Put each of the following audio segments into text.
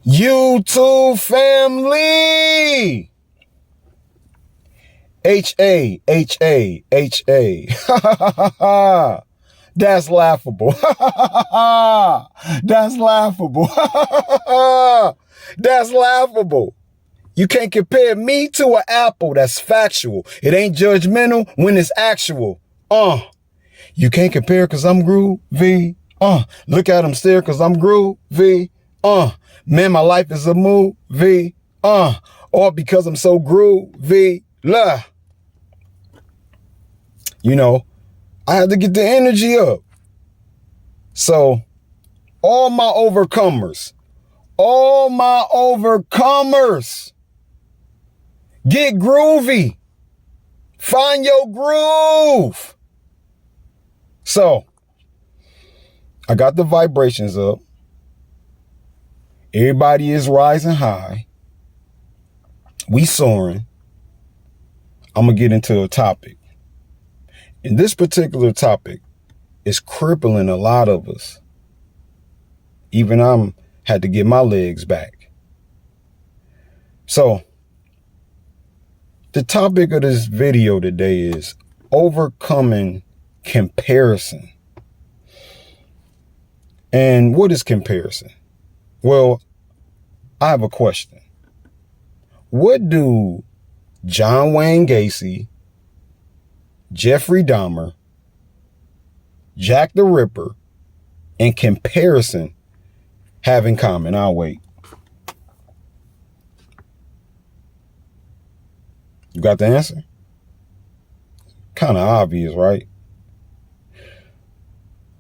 YouTube family. H-A. That's laughable. That's laughable. That's laughable. You can't compare me to an apple. That's factual. It ain't judgmental when it's actual. You can't compare because I'm groovy. Look at him stare because I'm groovy. Man, my life is a movie. All because I'm so groovy. You know, I had to get the energy up. So all my overcomers, get groovy. Find your groove. So I got the vibrations up. Everybody is rising high. We soaring. I'm going to get into a topic. And this particular topic is crippling a lot of us. Even I'm had to get my legs back. So the topic of this video today is overcoming comparison. And what is comparison? Well, I have a question. What do John Wayne Gacy, Jeffrey Dahmer, Jack the Ripper, and comparison have in common? I'll wait. You got the answer? Kind of obvious, right?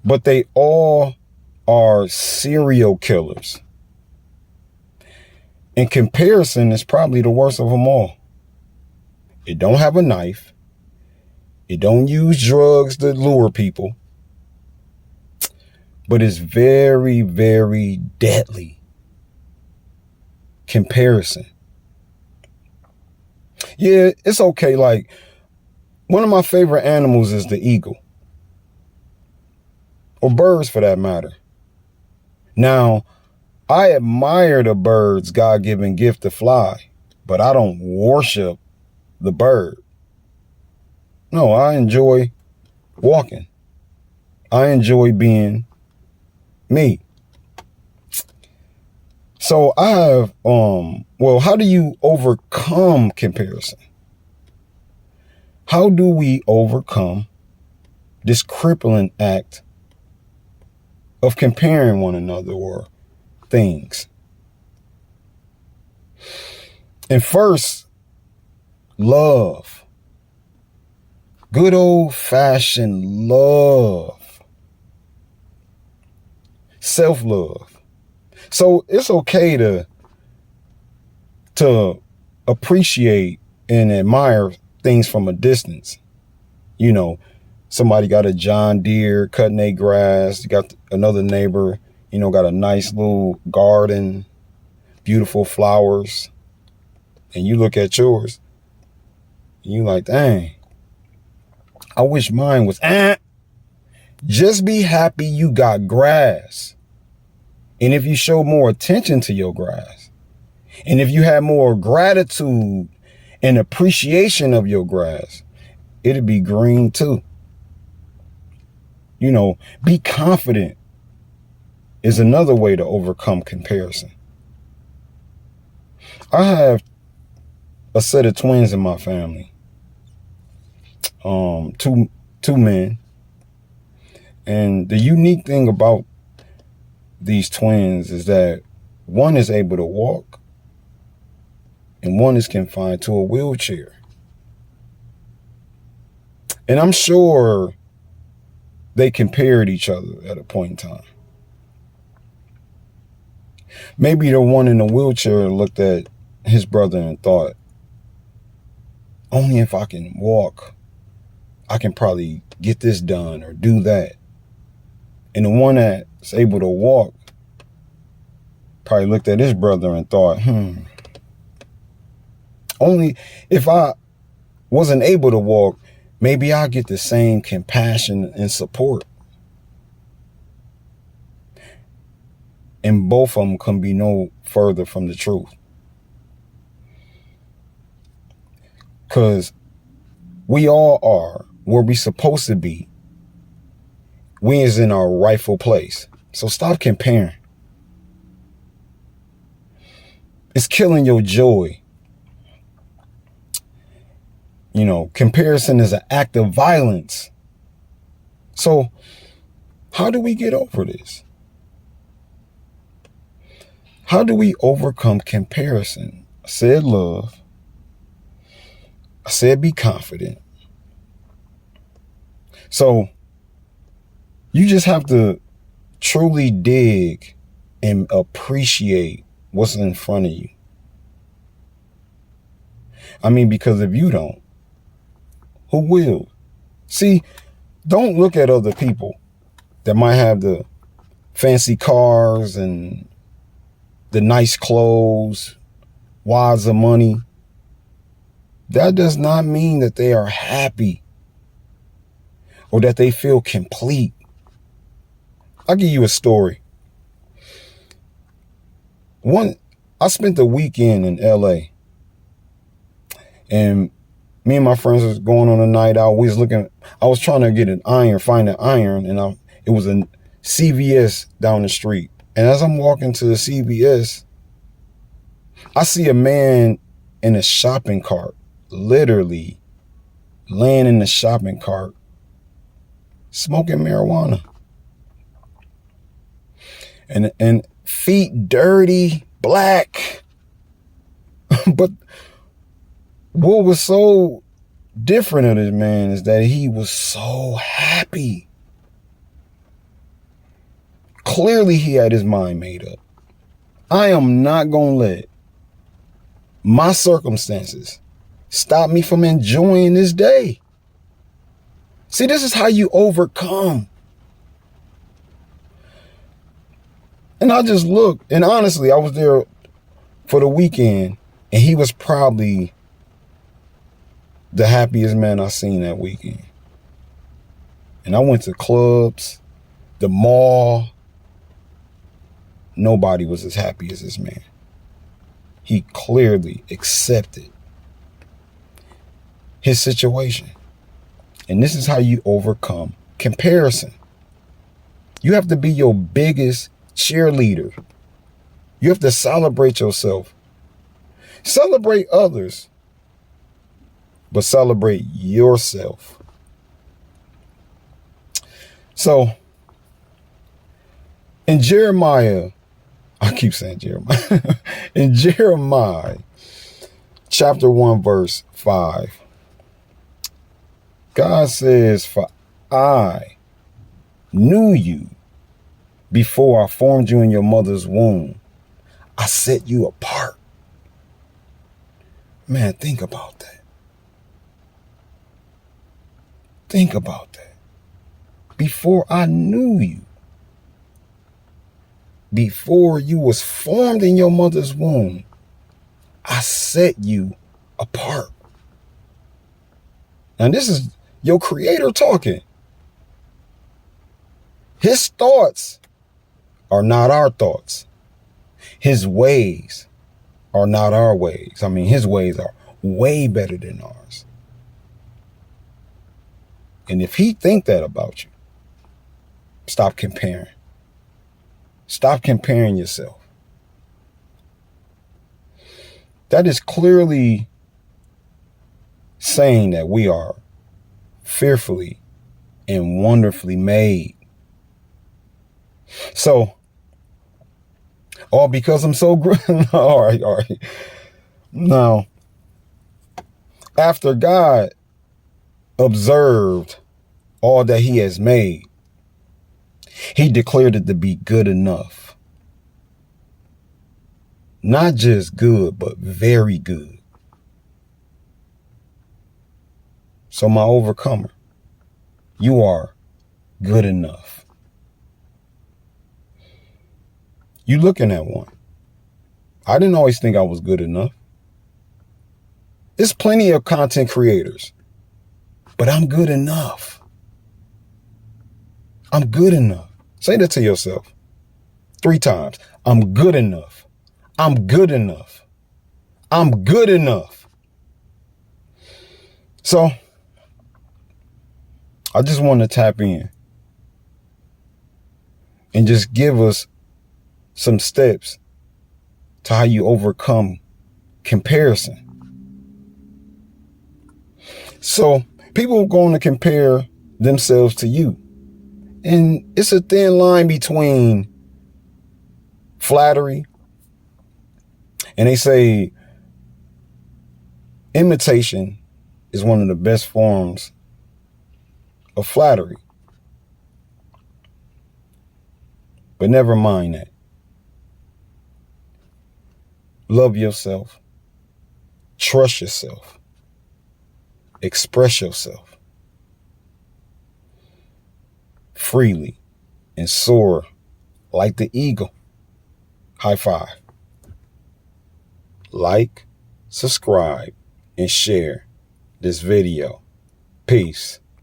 But they all are serial killers. And comparison is probably the worst of them all. It don't have a knife. It don't use drugs to lure people. But it's very, very deadly. Comparison. Yeah, it's okay. Like, one of my favorite animals is the eagle. Or birds for that matter. Now, I admire the bird's God-given gift to fly, but I don't worship the bird. No, I enjoy walking. I enjoy being me. So I have, well, how do you overcome comparison? How do we overcome this crippling act of comparing one another or things? And first, love. Good old-fashioned love. Self-love. So it's okay to appreciate and admire things from a distance. You know, somebody got a John Deere cutting their grass. You got another neighbor, you know, got a nice little garden, beautiful flowers. And you look at yours and you like, dang, I wish mine was, Just be happy you got grass. And if you show more attention to your grass, and if you have more gratitude and appreciation of your grass, it'll be green too. You know, be confident is another way to overcome comparison. I have a set of twins in my family. Two men. And the unique thing about these twins is that one is able to walk and one is confined to a wheelchair. And I'm sure they compared each other at a point in time. Maybe the one in the wheelchair looked at his brother and thought, only if I can walk, I can probably get this done or do that. And the one that's able to walk probably looked at his brother and thought, only if I wasn't able to walk, maybe I'll get the same compassion and support. And both of them can be no further from the truth. Because we all are where we supposed to be. We is in our rightful place. So stop comparing. It's killing your joy. You know, comparison is an act of violence. So how do we get over this? How do we overcome comparison? I said love. I said be confident. So you just have to truly dig and appreciate what's in front of you. I mean, because if you don't, who will? See, don't look at other people that might have the fancy cars and the nice clothes, wads of money. That does not mean that they are happy or that they feel complete. I'll give you a story. I spent the weekend in LA, and me and my friends was going on a night out. I was trying to get find an iron, and it was a CVS down the street. And as I'm walking to the CVS, I see a man in a shopping cart, literally laying in the shopping cart, smoking marijuana. And feet dirty, black. But what was so different of this man is that he was so happy. Clearly he had his mind made up. I am not going to let my circumstances stop me from enjoying this day. See, this is how you overcome. And I just looked, and honestly, I was there for the weekend, and he was probably the happiest man I seen that weekend. And I went to clubs, the mall. Nobody was as happy as this man. He clearly accepted his situation. And this is how you overcome comparison. You have to be your biggest cheerleader. You have to celebrate yourself. Celebrate others, but celebrate yourself. So in Jeremiah, I keep saying Jeremiah. In Jeremiah chapter 1, verse 5, God says, "For I knew you before I formed you in your mother's womb. I set you apart." Man, think about that. Think about that. Before I knew you, before you was formed in your mother's womb, I set you apart. And this is your creator talking. His thoughts are not our thoughts. His ways are not our ways. I mean, his ways are way better than ours. And if he think that about you, stop comparing. Stop comparing yourself. That is clearly saying that we are fearfully and wonderfully made. So, all because I'm so good. All right. Now, after God observed all that he has made, he declared it to be good enough. Not just good, but very good. So my overcomer, you are good enough. You looking at one. I didn't always think I was good enough. There's plenty of content creators, but I'm good enough. I'm good enough. Say that to yourself. 3 times. I'm good enough. I'm good enough. I'm good enough. So I just want to tap in and just give us some steps to how you overcome comparison. So people are going to compare themselves to you. And it's a thin line between flattery, and they say imitation is one of the best forms of flattery. But never mind that. Love yourself. Trust yourself. Express yourself freely and soar like the eagle. High five. Like, subscribe, and share this video. Peace.